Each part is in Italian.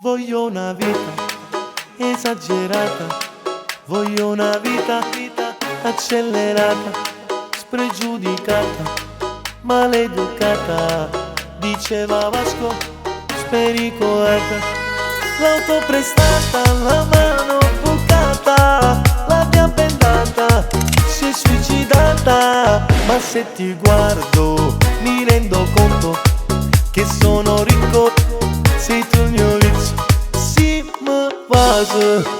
Voglio una vita esagerata, voglio una vita accelerata, spregiudicata, maleducata, diceva Vasco, spericolata. L'auto prestata, la mano bucata, l'abbia bendata, si è suicidata. Ma se ti guardo mi rendo conto che sono ricco, sei tu il mio vizio. Si mi vas,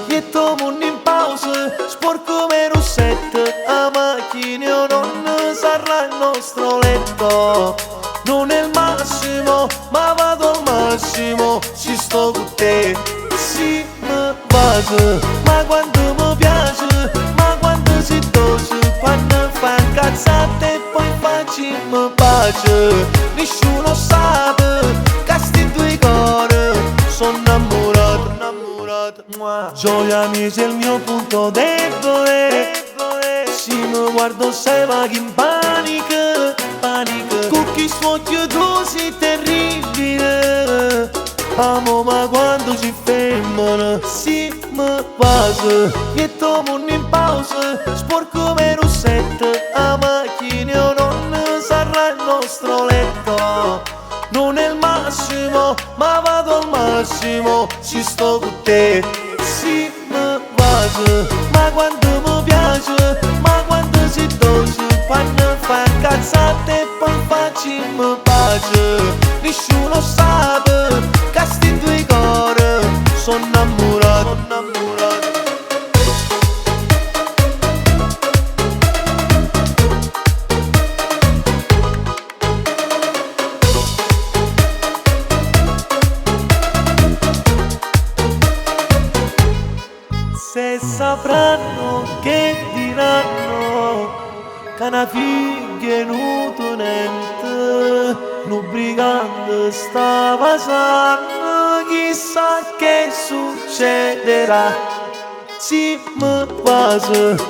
e tomo in pausa, sporco come Rossetto, a macchina non sarà il nostro letto. Non è il massimo, ma vado al massimo, ci sto con te. Si mi vas, ma quando mi piace, ma quando si dose, quando fa cazzate e poi facciamo pace. Nessuno sa che sti due cuori sono innamorato, innamorato. Gioia amici è il mio punto debole, se mi guardo sei vaghi in panico, panico. Con chi sfocchio tu sei terribile, amo ma quando ci fermano. Si mi vas, e tomo in pausa, sporco come Rossetto, a macchina non sarà il nostro letto. Non è il massimo, ma vado al massimo, ci sto con te. Si mi vas, ma quando mi piace, ma quando si dose, quando fa cazzate e poi facciamo pace. Nessuno sa che sti due cuori sono innamorato, innamorato. Se sapranno che diranno che una figlia è nutonente, un brigante sta passando, chissà che succederà. Si mi vas,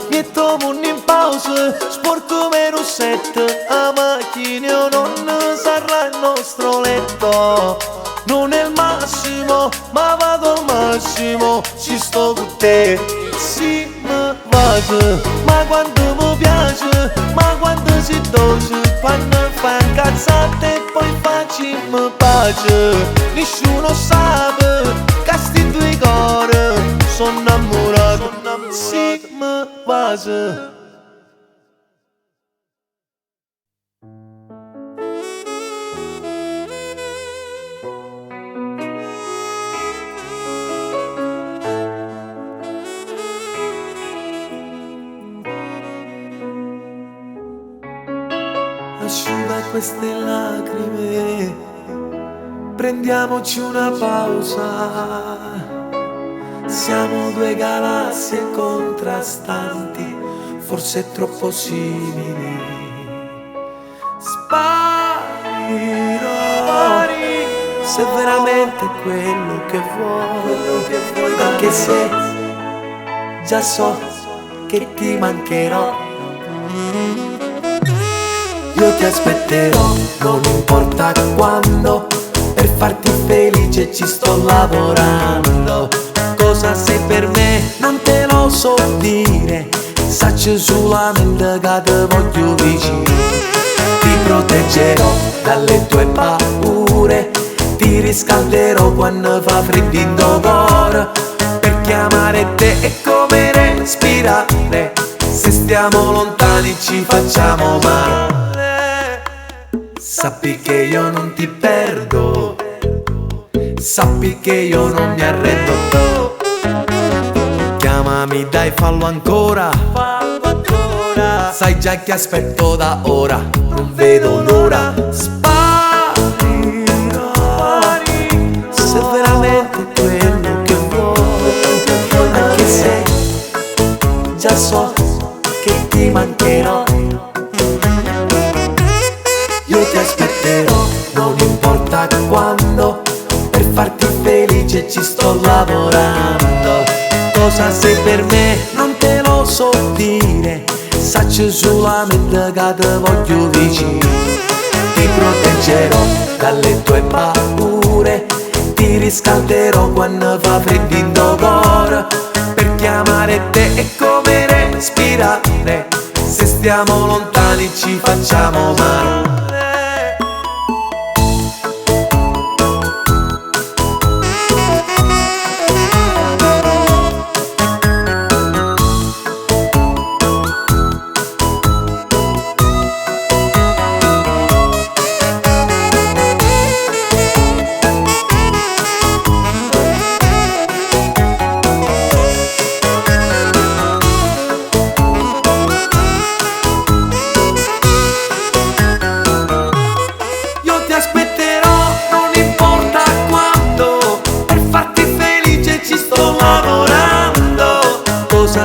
e tomo in pausa, sporco come Rossetto, a macchina non sarà il nostro letto. Non è il massimo, ma vado al massimo, ci sto con te. Si mi vas, ma quando mi piace, ma quando si dose, quando fa cazzate e poi facciamo pace. Nessuno sa che sti due cuori sono innamorato, innamorato. Si mi vas. Asciuga queste lacrime, prendiamoci una pausa. Siamo due galassie contrastanti, forse troppo simili. Sparirò se veramente è quello che vuoi, anche se già so che ti mancherò. Io ti aspetterò, non importa quando, per farti felice ci sto lavorando. Cosa sei per me non te lo so dire, saccio solamente che te voglio vicino. Ti proteggerò dalle tue paure, ti riscalderò quando fa freddo in tuo cuore. Per chiamare te è come respirare, se stiamo lontani ci facciamo male. Sappi che io non ti perdo, sappi che io non mi arrendo. Chiamami dai, fallo ancora, sai già che aspetto da ora, non vedo l'ora. Sparirò se veramente è quello che vuoi, anche se già so che ti mancherò. Io ti aspetterò, non importa quando, per farti felice ci sto lavorando. Cosa sei per me non te lo so dire, saccio solamente che te voglio vicino. Ti proteggerò dalle tue paure, ti riscalderò quando fa freddo in tuo cuore. Per chiamare te è come respirare, se stiamo lontani ci facciamo male.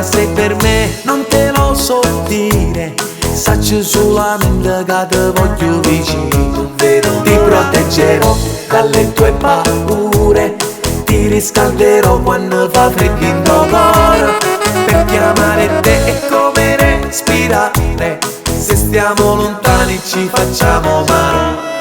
Sei per me, non te lo so dire, saccio solamente che te voglio vicino. Ti proteggerò dalle tue paure, ti riscalderò quando fa freddo in tuo cuore. Per chiamare te è come respirare, se stiamo lontani ci facciamo male.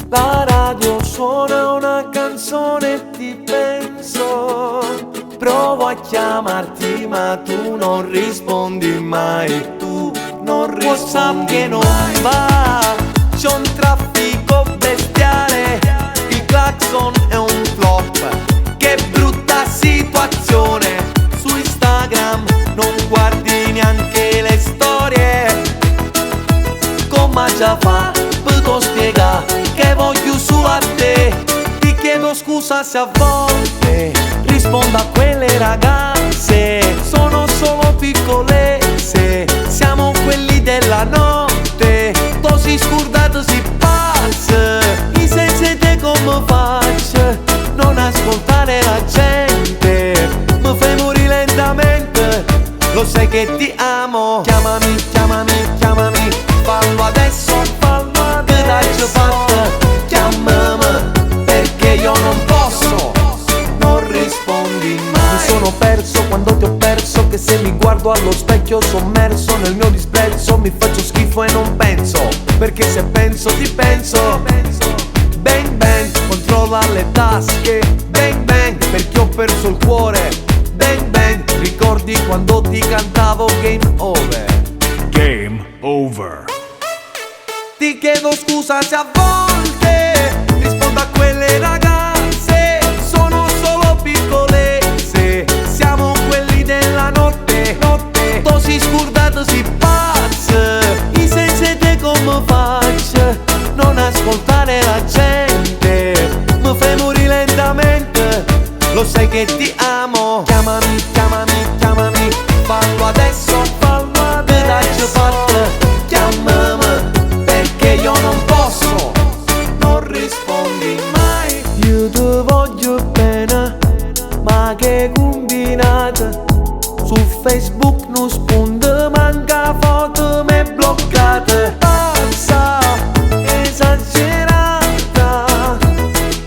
La radio suona una canzone e ti penso, provo a chiamarti ma tu non rispondi mai, tu non rispondi WhatsApp che non va, c'è un traffico bestiale, il clacson è un flop, che brutta situazione, su Instagram non guardi neanche le storie, come già fa, posso spiegare che voglio solo a te. Ti chiedo scusa se a volte rispondo a quelle ragazze, sono solo piccolezze, siamo quelli della notte, tu si scordato si passa, i senza te come faccio, non ascoltare la gente, mi fai morire lentamente, lo sai che ti amo, chiamami, chiamami, chiamami, fallo adesso, fallo adesso, dai fatta, chiamami, perché io non posso, non rispondi mai. Mi sono perso quando ti ho perso, che se mi guardo allo specchio sommerso nel mio disprezzo, mi faccio schifo e non penso, perché se penso ti penso. Bang bang, controlla le tasche, bang bang, perché ho perso il cuore, bang bang, ricordi quando ti cantavo Game Over? Game over. Ti chiedo scusa se a volte rispondo a quelle ragazze, sono solo piccolezze, siamo quelli della notte, notte, tu si scordato si pazza, i senza te come faccio, non ascoltare la gente, mi fai morire lentamente, lo sai che ti amo, chiamami, chiamami, chiamami, fallo adesso, fallo adesso, dai fatta, chiamami, perché io non posso, non rispondi mai. Io ti voglio bene, ma che combinata, su Facebook non spunta, manca foto me bloccate, pazza, esagerata,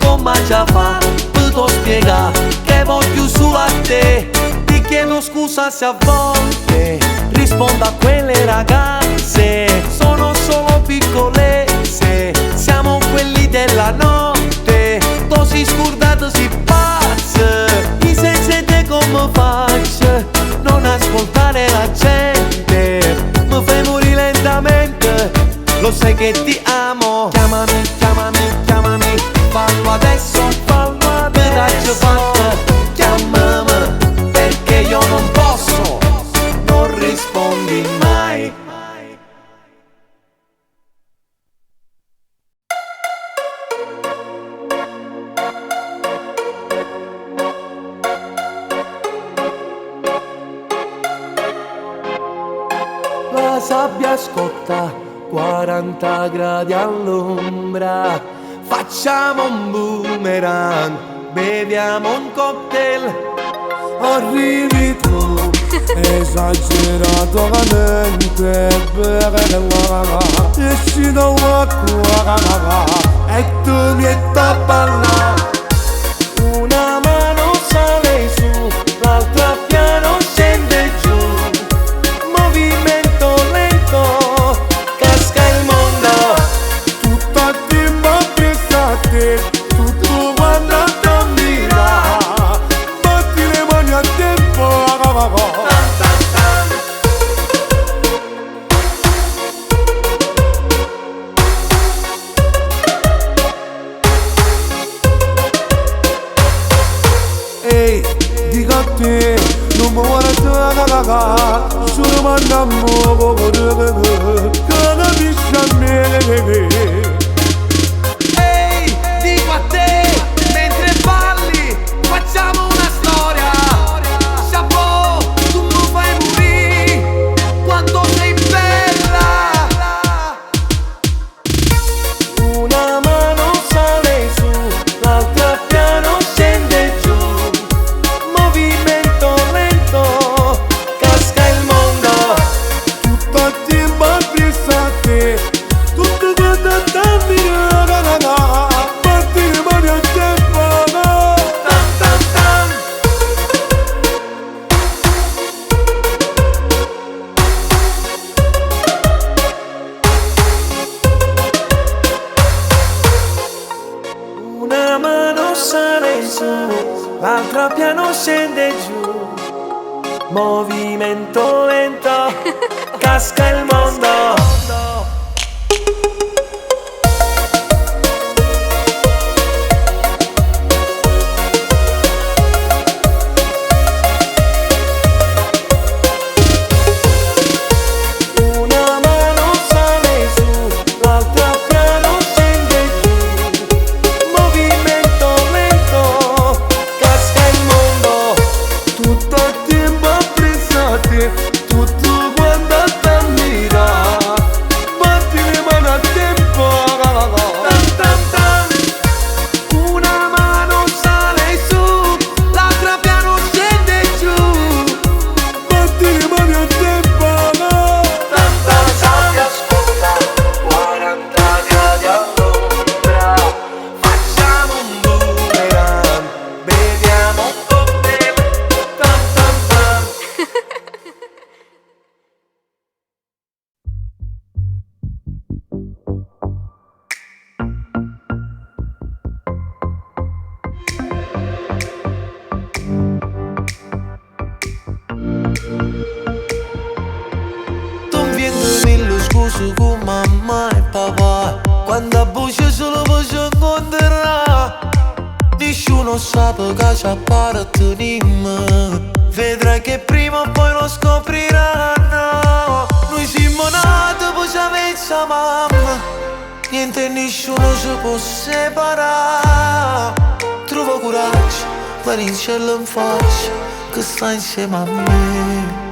come già fa, posso spiegare che voglio solo a te. Ti chiedo scusa se a volte rispondo a quelle ragazze, sono solo piccolezze, siamo quelli della notte, tu si scordato si pazza, i senza te come faccio, non ascoltare la gente, mi fai morire lentamente, lo sai che ti amo, chiamami, chiamami, chiamami, fallo adesso, fallo adesso, dai fatta, chiamami, perché io non posso, non rispondi mai. La la sabbia scotta, 40 gradi all'ombra. Facciamo un boomerang, beviamo un cocktail. Arrivi tu, esageratamente bella. Esci dall'acqua e tu mi metti a ballare. Una mano sale su, l'altra piano scende giù. Movimento lento, casca il mondo. Tutto a tempo appresso a te, tutto quanto ti ammira. Batti le mani a tempo. Ehi, dico a te, non mi guardare, solo mandiamo poco che capisci a me. Ehi, dico a te, mentre balli, facciamo una storia. Chapeau, tu mi fai morire, quanto sei bella. Una mano sale su, l'altra piano scende giù. Movimento lento, casca il mondo. Tutto a tempo appresso a te, tutto quanto ti ammira. Batti le mani a tempo. Tam tam tam. Una mano sale su, l'altra piano scende giù. Movimento lento, casca il mondo. Una mano sale su, l'altra piano scende giù. Movimento lento, casca il mondo. Tutto a tempo appresso a te, tutto quanto ti ammira. Batti le mani a tempo. Tam tam tam. Una mano sale su, l'altra piano scende giù. Batti le mani a tempo. Tam tam tam. Ascolta, 40 gradi all'ombra. Facciamo un boomerang, beviamo un cocktail. Tam tam tam. Non viene lo scuso con mamma e papà, quando a voce solo voce incontrerà. Nessuno sa che ci apparteniamo, vedrai che prima o poi lo scopriranno. Noi siamo nati poi ci aveva mamma, niente e nessuno ci può separare. Trova coraggio, guarda in cielo in faccia, che sta insieme a me.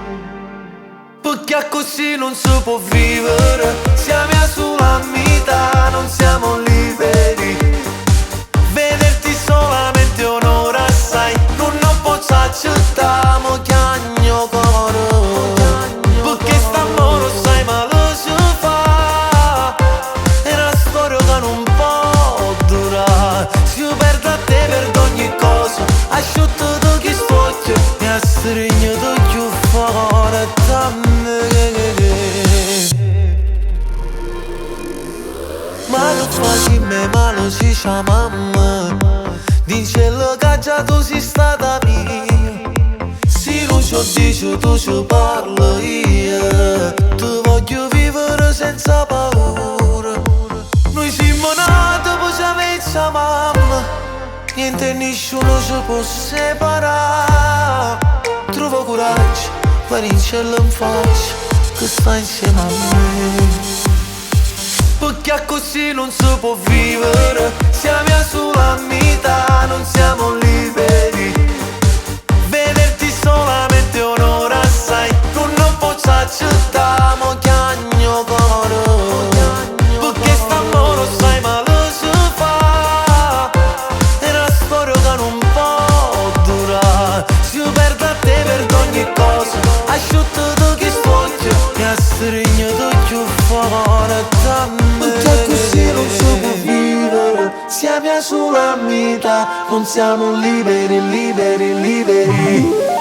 Perché così non si può vivere, siamo a sola metà, non siamo liberi. Vederti solamente un'ora, sai, non posso accettare, mo chiagno coro. Perché st'amore sai male si fa, è una storia che non può durare. Se io perdo a te perdo ogni cosa, asciutto tu chi stocchio, mi ha stringito più forte da me. Ma non fai me male si chiamam, dice che già tu sei stata mia. Se non ci dici tu ci parlo io, ti voglio vivere senza paura. Noi siamo nati poi ci aveva mamma, niente e nessuno ci può separare. Trova coraggio, guarda in cielo in faccia, che sta insieme a me. Perché così non si può vivere, siamo a sola metà, non siamo liberi. Vederti solamente un'ora, sai, non posso accettare, mo chiamo stringo più forte da me. Perché così non si può vivere, siamo sulla vita, non siamo liberi, liberi, liberi.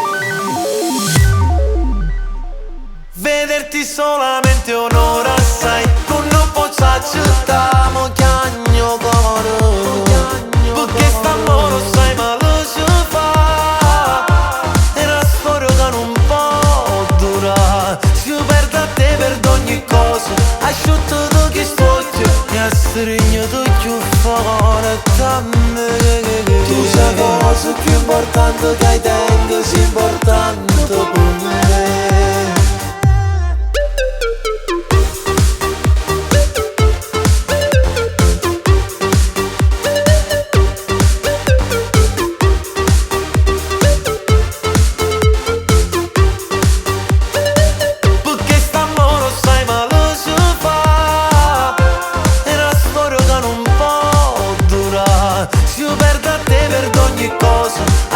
Vederti solamente un'ora, sai, non posso accettare, ma chiagno cuore. Perché st'amore sai ma lo si fa, è una storia che non può durare. Si perde a te per ogni cosa, asciutto tu che spocchio e stringo più forte da me. Tu sai cosa più importante che hai tengo, sì importante per me.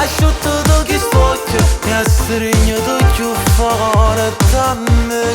Asciutto tu che spocchio e stringo tu più forte da me.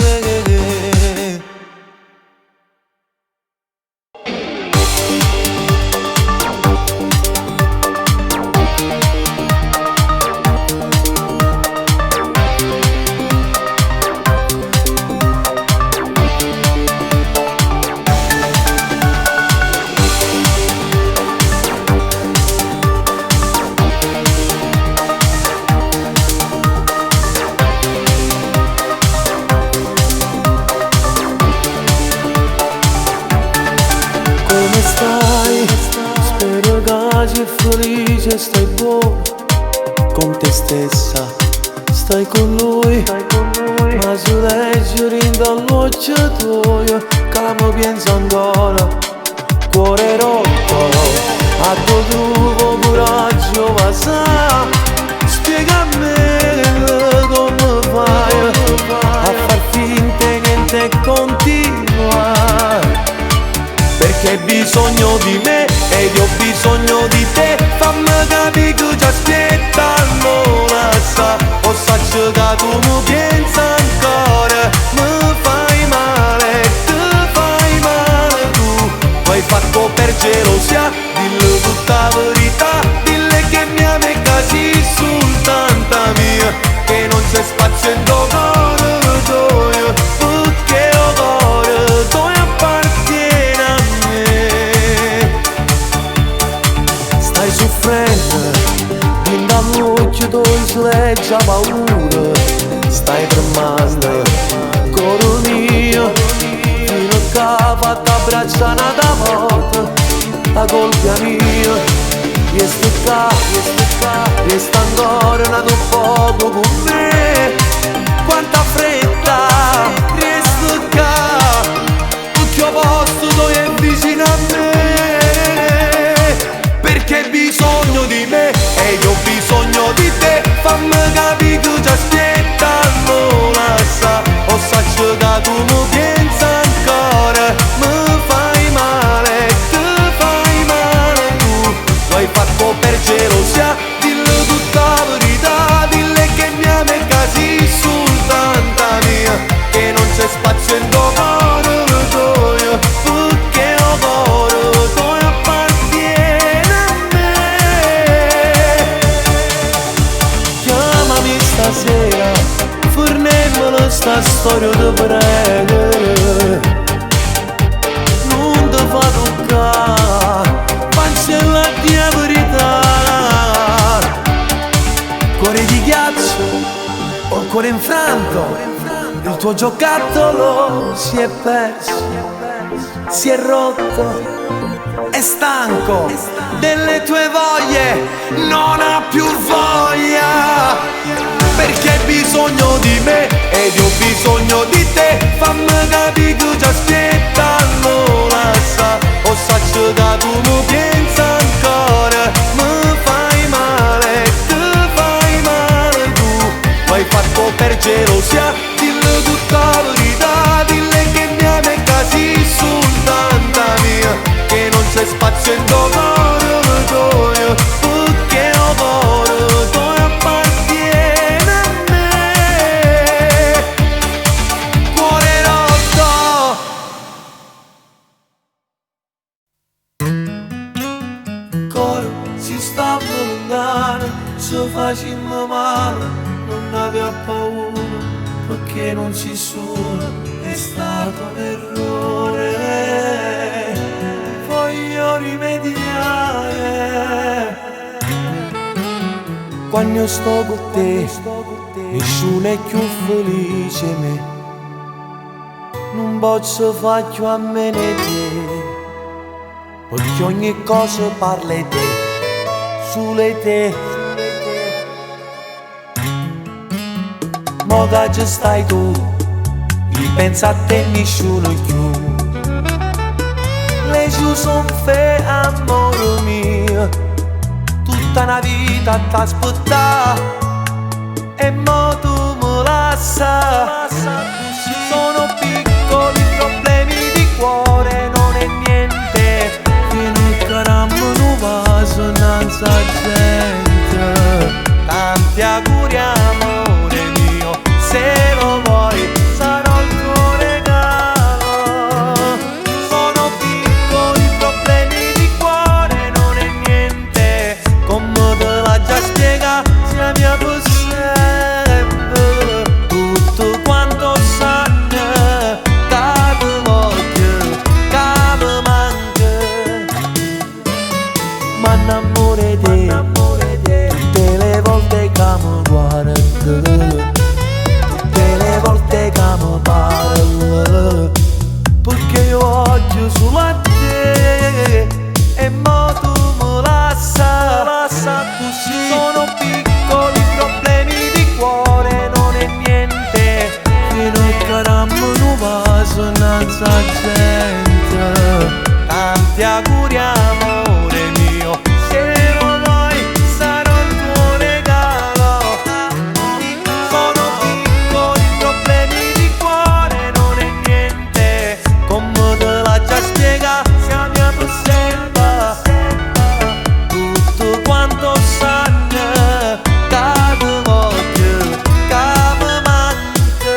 Spero che sei felice, stai buono con te stessa, stai con lui, ma se leggi dall'occhio tuo, capo pensa ancora, cuore rotto, a tuo trucco coraggio ma sa, spiega a me come fai a far finta che niente continua. Perché hai bisogno di me ed io ho bisogno di te. Fammi capire che ci aspetta, non la sa. O saccio che tu mi pensi ancora. Mi fai male, ti fai male tu. Mi hai fatto per gelosia, dillo tutta la verità. Dille che mi ami così soltanto mia, che non c'è spazio in tuo cuore tuo, perché il cuore tuo appartiene a me. Stai soffrendo, in dall'occhio tuo si legge paura. Stai tremando, cuore mio, fino a che ha fatto abbracciare una volta. La colpa mia, resta ancora nato poco con me. Quanta fretta, resta qua, perché ho posto tu è vicino a me. Perché hai bisogno di me e io ho bisogno di te. Fammi capire che ci aspetta, non la sa. O saccio che tu mi pensi ancora. Mi fai male, ti fai male tu. Lo hai fatto per gelosia, dillo tutta la verità. Dille che mi ami così soltanto mia, che non c'è spazio in tuo cuore tuo, perché il cuore tuo appartiene a me. Chiamami stasera, fornemmelo sta storia di prego. Non ti fa toccare, cancella la verità. Cuore di ghiaccio o cuore infranto, il tuo giocattolo si è perso, si è rotto, è stanco delle tue voglie, non ha più voglia. Perché hai bisogno di me ed io ho bisogno di te. Fammi capire che ci aspetta, non la sa. O saccio che tu mi pensi ancora. Mi fai male, ti fai male tu. Lo hai fatto per gelosia, dillo tutta la verità. Dille che mi ami così soltanto mia, che non c'è spazio in tuo cuore tuo, perché il cuore tuo appartiene a me. Cuore ci facciamo male, non aveva paura, perché non ci sono, è stato un errore. Voglio rimediare. Quando sto con te, nessuno è più felice me. Non posso fare più a me né te, perché ogni cosa parla di te, solo te. Mo che ci stai tu, io penso a te nessuno più. Le giù son fe, amore mio, tutta una vita t'aspettare, e mo tu mi lascia. Sono piccoli problemi di cuore, non è niente, fino che non mi passo innanzi a gente. Tanti auguri amore mio, se lo vuoi sarò il tuo regalo. Sono piccoli problemi di cuore, non è niente, come te l'ha già spiegato, sia mia per sempre. Tutto quanto sanno, che ti voglio, che mi manca. Ma innamore te, tutte le volte che mi guardo, tutte le volte che mi parlo, perché io voglio solo a te, e mo tu mi lascia così. Sono piccoli problemi di cuore, non è niente, fino a che non mi passo innanzi a gente. Tanti auguri amore mio, se lo vuoi sarò il tuo regalo. Sono piccoli problemi di cuore, non è niente, come te l'ha già spiegato, sia mia per sempre. Tutto quanto sanno, che ti voglio, che mi manca.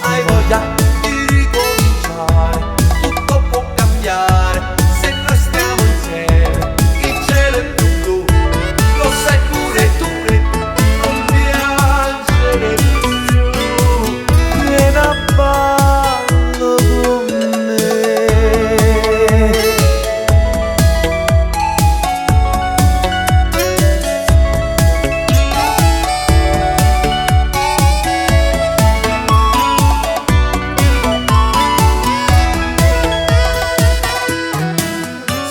Hai voglia di ricominciare, tutto può cambiare, se noi stiamo insieme, il cielo è più blu, lo sai pure tu, non piangere più, vieni a ballo con me.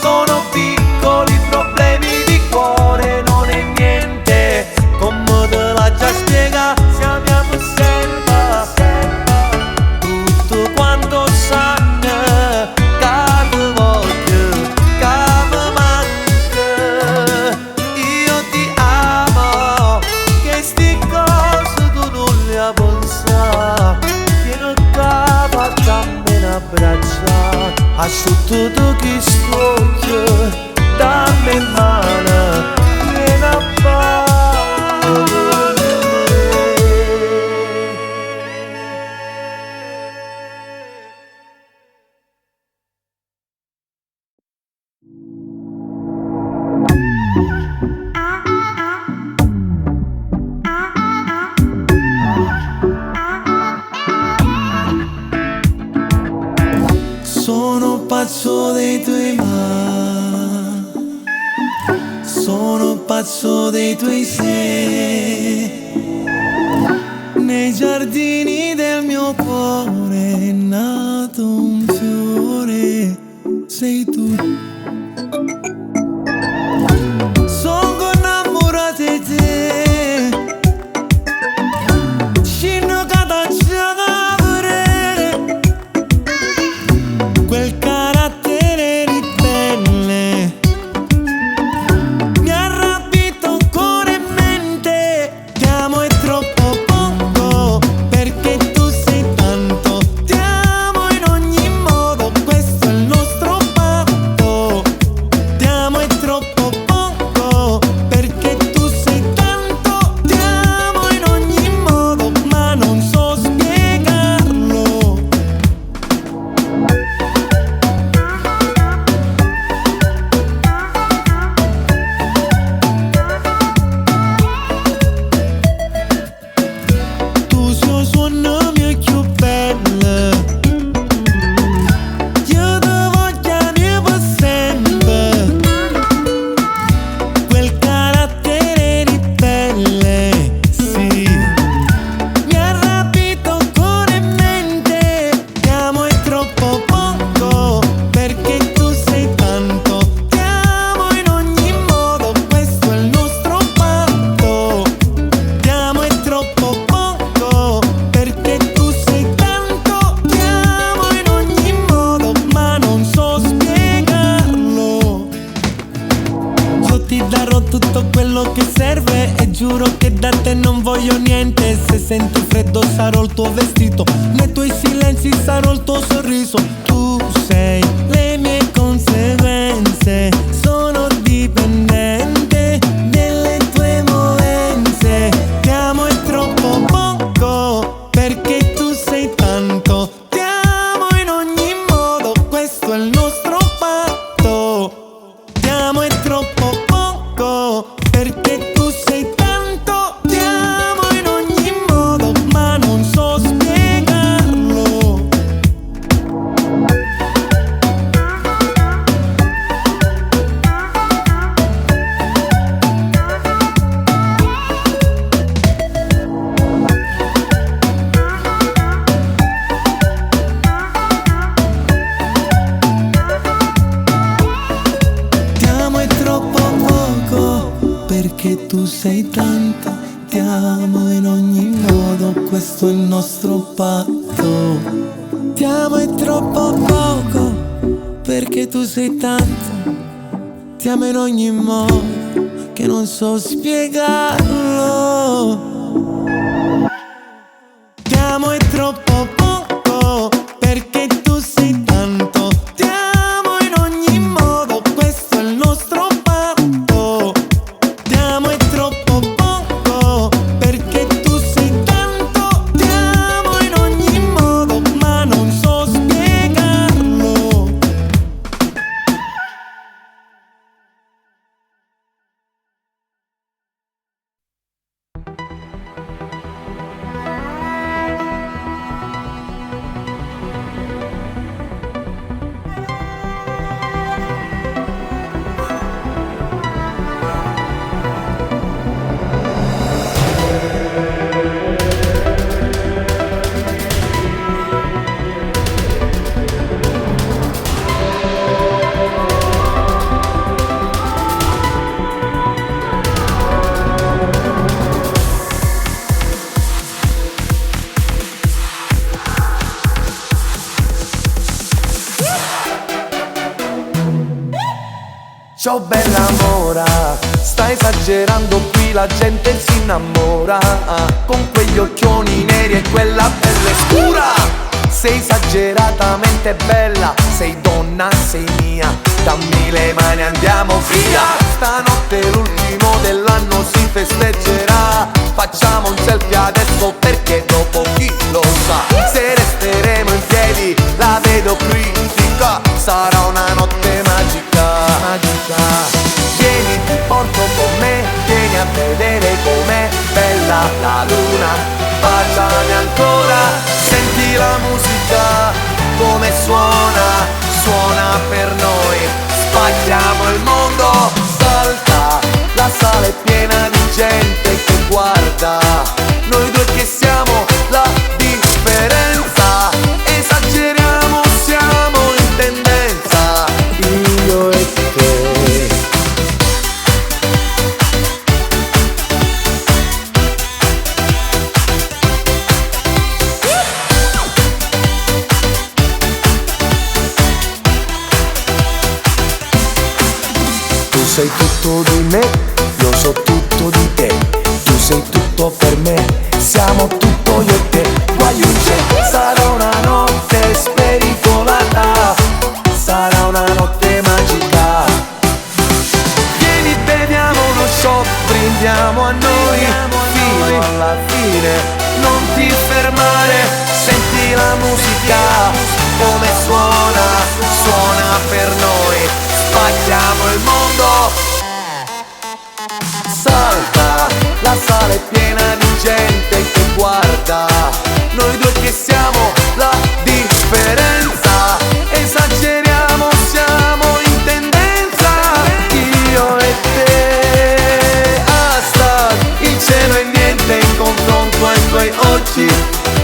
Sono piccoli problemi di cuore, non è niente, come te l'ha già spiegato, sia mia per sempre. Tutto quanto sanno, che ti voglio, che mi manca. Io ti amo, che sti cose tu non le hai pensato, fino a che facciamo in abbraccia. Asciutto tu chi stocchio, dammi in mano, vieni a ballo con me. Sono pazzo dei tuoi mari, sono pazzo dei tuoi sei. Nei giardini del mio cuore è nato un fiore, sei tu. Sono innamorato di te, scendo cada giocare, quel carattere ribelle mi ha rapito cuore e mente. Ti amo è troppo poco, perché tu sei tanto. Ti amo in ogni modo, questo è il nostro patto. sento il freddo sarò il tuo vestito, nei tuoi silenzi sarò il tuo sorriso. Tu sei le mie conseguenze, sono dipendente delle tue movenze. Ti amo è troppo poco perché tu sei tanto. Ti amo in ogni modo, questo è il nostro patto. Ti amo è troppo poco perché tu sei tanto. Ti amo in ogni modo ma non so spiegarlo. Ti amo è troppo poco perché tu sei tanto. Ti amo in ogni modo, questo è il nostro patto. Ti amo è troppo poco perché tu sei tanto. Ti amo in ogni modo che non so spiegarlo. Ti amo è troppo poco perché tu sei tanto. Ti amo in ogni modo, questo è il nostro patto. Ti amo è troppo poco perché tu sei tanto. Ti amo in ogni modo ma non so spiegarlo. Ciao bella mora, stai esagerando qui, la gente si innamora con quegli occhioni neri e quella pelle scura. Sei esageratamente bella, sei donna, sei mia. Dammi le mani, andiamo via. Stanotte l'ultimo dell'anno si festeggerà. Facciamo un selfie adesso perché dopo chi lo sa. Se resteremo in piedi, la vedo critica. Sarà una notte magica, magica. Vieni, ti porto con me, vieni a vedere com'è bella la luna. Baciami ancora, senti la musica, come suona, suona per noi. Spacchiamo il mondo, salta, la sala è piena di gente che guarda. Noi due che siamo la differenza, esageriamo, siamo in tendenza, io e te. Tu sei tutto di me, io so tutto di te. Tu sei tutto per me, siamo tutto io e te. Guaiucce, sarà una notte spericolata, sarà una notte magica. Vieni, beviamo uno shot, brindiamo a noi, fino alla fine. Non ti fermare, senti la musica, come suona, suona per noi. Spacchiamo il mondo, salta, la sala è piena di gente che guarda. Noi due che siamo la differenza, esageriamo, siamo in tendenza, io e te. Asta, il cielo è niente in confronto ai tuoi occhi.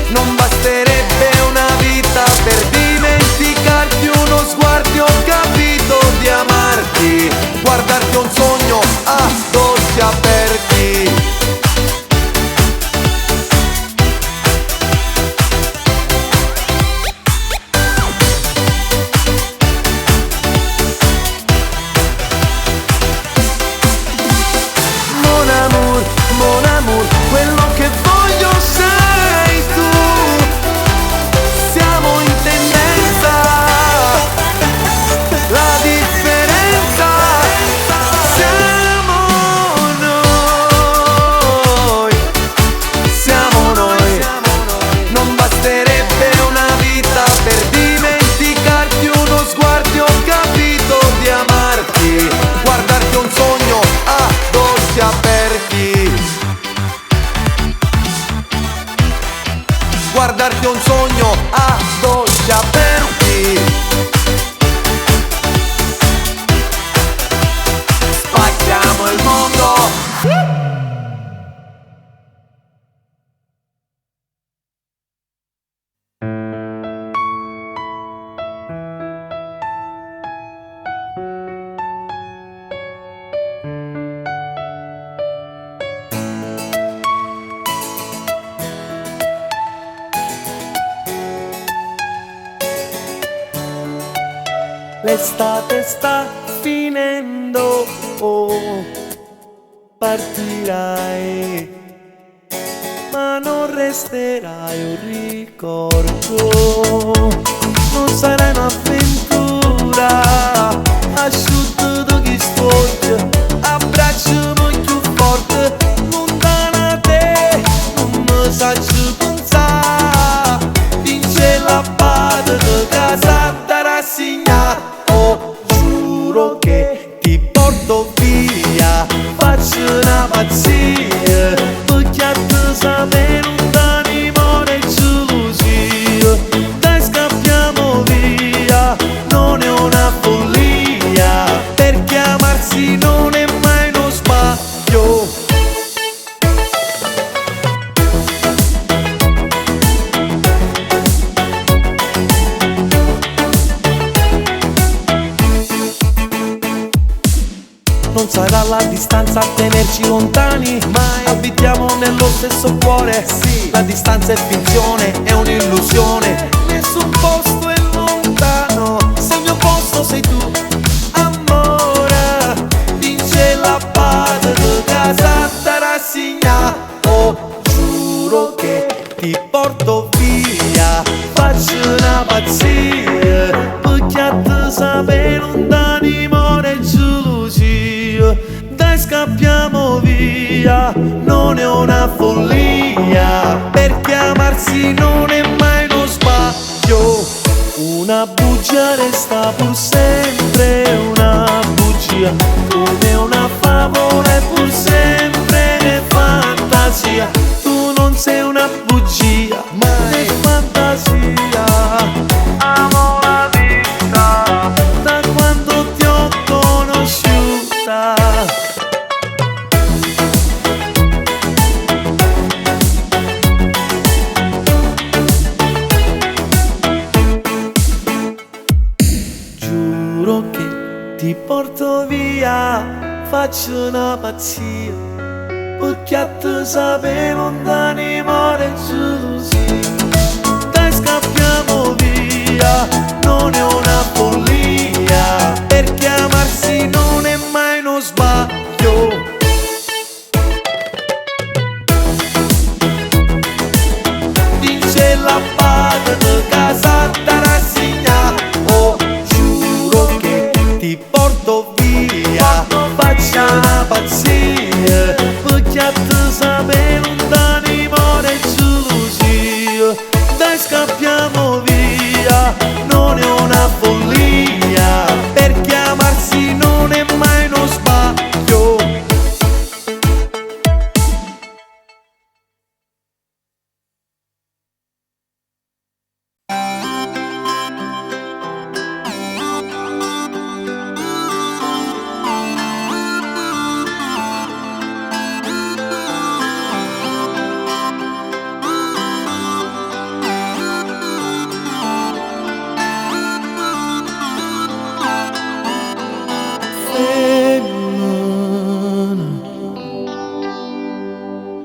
Non basterebbe una vita per dimenticarti uno sguardo, ho capito di amarti, guardarti è un sogno a occhi aperti. Mon amour, quello che voglio sempre. darti un sogno a doccia per spacchiamo il mondo. L'estate sta finendo, oh, partirai, ma non resterai un ricordo, non sarai un'avventura, asciutto da chi spoglia, abbracciami più forte, lontana da te, non mi saggio pensare, vince la bada di casa da rassegnare. Giuro che ti porto via, faccio una pazzia, perché a te sapere un d'animore e gelosia. Dai scappiamo via, non è una follia, perché amarsi non è mai uno sbaglio. Non sarà la distanza a tenerci lontani, mai abitiamo nello stesso cuore. Sì, la distanza è finzione, è un'illusione. Nessun posto è lontano, se il mio posto sei tu, amore. Vince la bada di casa da rassegnare. Oh, giuro che ti porto via, faccio una pazzia, perché a te sapere un d'animore e gelosia. Dai scappiamo via, non è una follia, perché amarsi non è mai uno sbaglio. Una bugia resta pur sempre una bugia, come una favola è pur sempre fantasia. Tu non sei una bugia, ma è fantasia. Amo la vita da quando ti ho conosciuta. Giuro che ti porto via, faccio una pazzia, perché a te sapere un d'animore e gelosia. Dai scappiamo via, non è una follia, perché amarsi non è mai uno sbaglio. Vince la bada di casa da rassegnare. Oh, giuro che ti porto via, faccio una pazzia, perché a te sapere un d'animore e gelosia. Dai scappiamo via, non è una follia, perché amarsi non è mai uno sbaglio.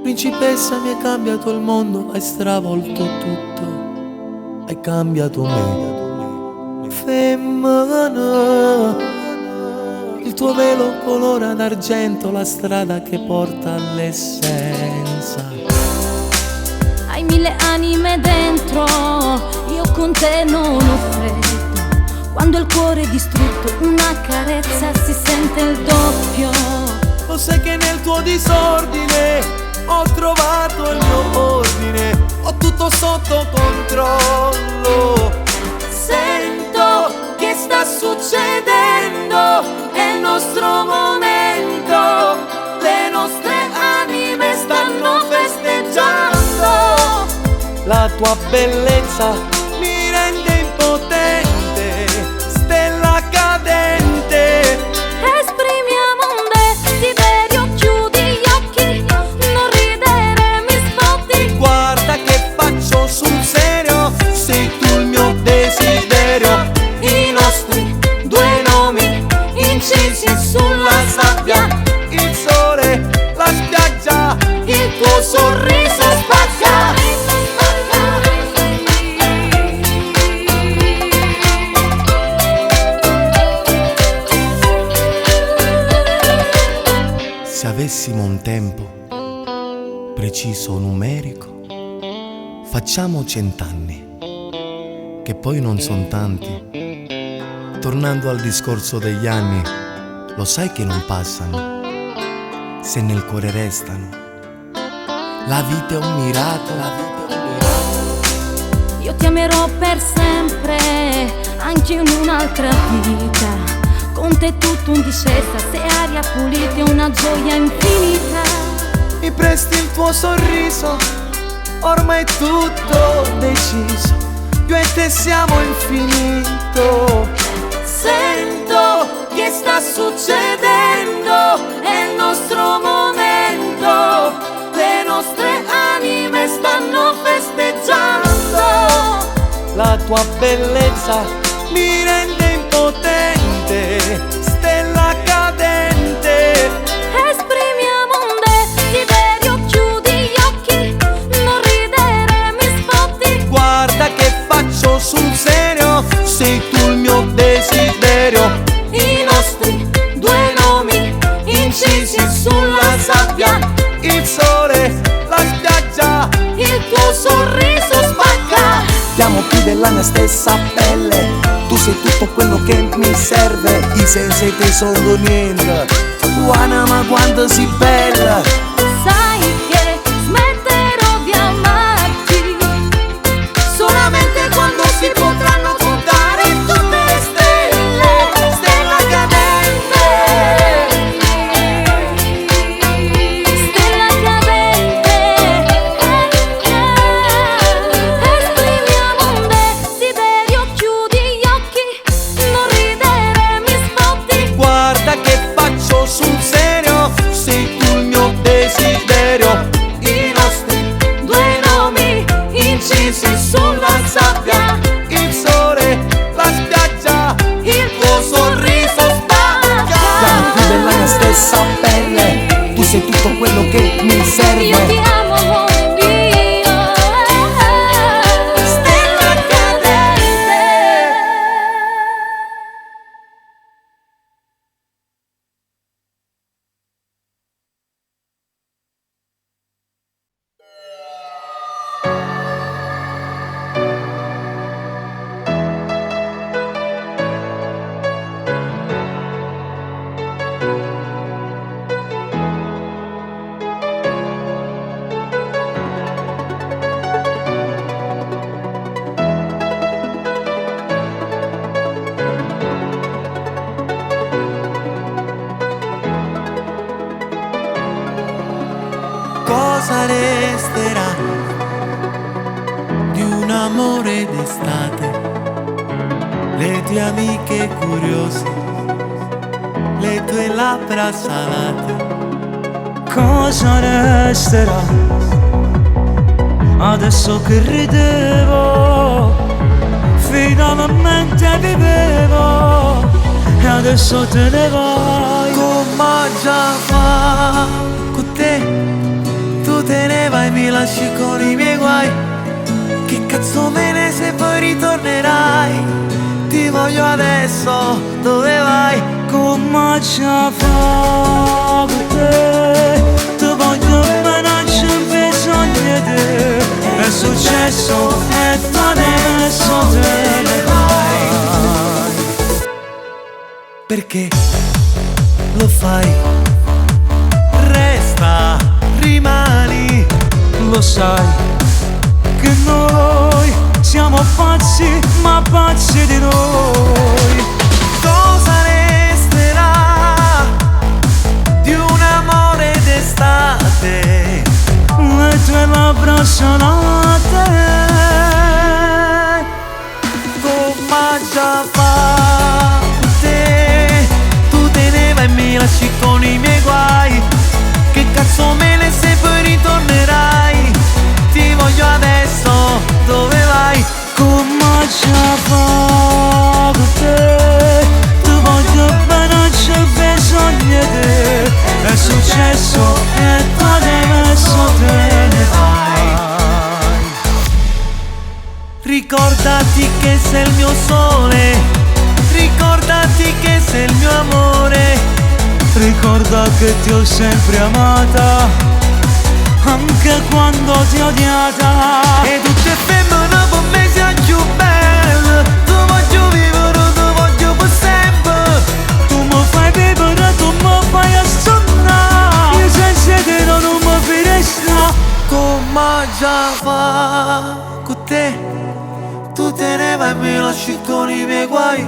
Principessa, mi hai cambiato il mondo, hai stravolto tutto, hai cambiato me. Femmina, il tuo velo colora d'argento, la strada che porta all'essenza. Hai mille anime dentro, io con te non ho freddo. Quando il cuore è distrutto, una carezza si sente il doppio. Lo sai che nel tuo disordine ho trovato il mio ordine, ho tutto sotto controllo. Sento che sta succedendo, è il nostro momento, le nostre anime stanno festeggiando. La tua tua bellezza mi rende impotente, stella cadente. Esprimiamo un desiderio, chiudi gli occhi, non ridere, mi sfotti. Guarda che faccio sul serio, sei tu il mio desiderio. I nostri due nomi incisi sulla sabbia, Il sole, la spiaggia, il tuo sorriso spazia. Se avessimo un tempo preciso numerico, facciamo 100 anni, che poi non son tanti. Tornando al discorso degli anni, lo sai che non passano, se nel cuore restano. La vita è un miracolo. Io ti amerò per sempre, anche in un'altra vita. Con te è tutto un discesa, sei aria pulita e una gioia infinita. Mi presti il tuo sorriso, ormai è tutto deciso. Io e te siamo infinito. Sento che sta succedendo, è il nostro momento. Le nostre anime stanno festeggiando. La tua bellezza mi rende impotente, stella cadente. Esprimiamo un desiderio, chiudi gli occhi, non ridere, mi sfotti. Guarda che faccio sul serio, sei tu il mio desiderio. I nostri due nomi incisi sulla sabbia, Il sole, la spiaggia, il tuo sorriso spacca. siamo più della mia stessa pelle. Tu sei tutto quello che mi serve, i sensi e te sono niente. Buona ma quanto sei bella. Sai che smetterò di amarti solamente quando si potranno contare tutte le stelle, stella cadente, stella cadente. Esprimiamo un desiderio, chiudi gli occhi, non ridere, mi sfotti. Guarda che faccio sul serio, sei tu il mio desiderio. I nostri due nomi incisi sulla sabbia, Il sole, la spiaggia, il tuo sorriso spacca. siamo più della mia stessa pelle. Tu sei tutto quello che mi Io ti serve. amo, io, stella cadente. Cosa resterà di un amore d'estate? Le tue amiche curiose, le tue labbra salate. Cosa resterà adesso che ridevo, finalmente vivevo e adesso te ne vai? Come già fa con te? Tu te ne vai, mi lasci con i miei guai. Che cazzo me ne se poi ritornerai? Ti voglio adesso, dove vai? Come già fa con te? Ti voglio ma non c'è bisogno di te. È successo e tu adesso te ne vai. Perché lo fai? Resta, rimani, lo sai che noi siamo pazzi, ma pazzi di noi. Cosa resterà di un amore d'estate? Le tue labbra salate, già fa con te, ti voglio bene, non c'è bisogno di te. È successo e tu adesso te ne vai. Ricordati che sei il mio sole, ricordati che sei il mio amore. Ricorda che ti ho sempre amata, anche quando ti ho odiata. E tutte femmine per me siano più belle, tu voglio vivere, tu voglio per sempre. Tu mi fai vivere, tu mi fai assonnare, io senza te non mi finisco. Come già fa con te, tu te ne vai e mi lasci con i miei guai.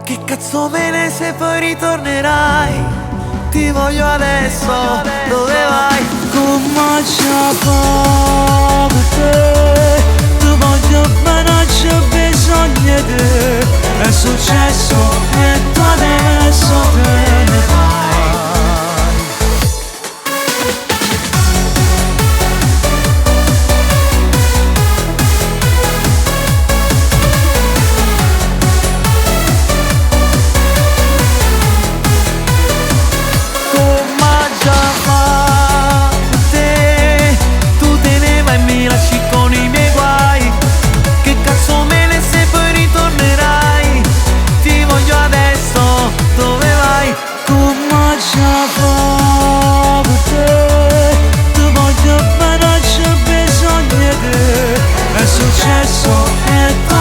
Che cazzo me ne se poi ritornerai? Ti voglio adesso, dove vai? Come già fa con te, ti voglio bene, non c'è bisogno di te. È successo e tu adesso te ne vai. È successo e tu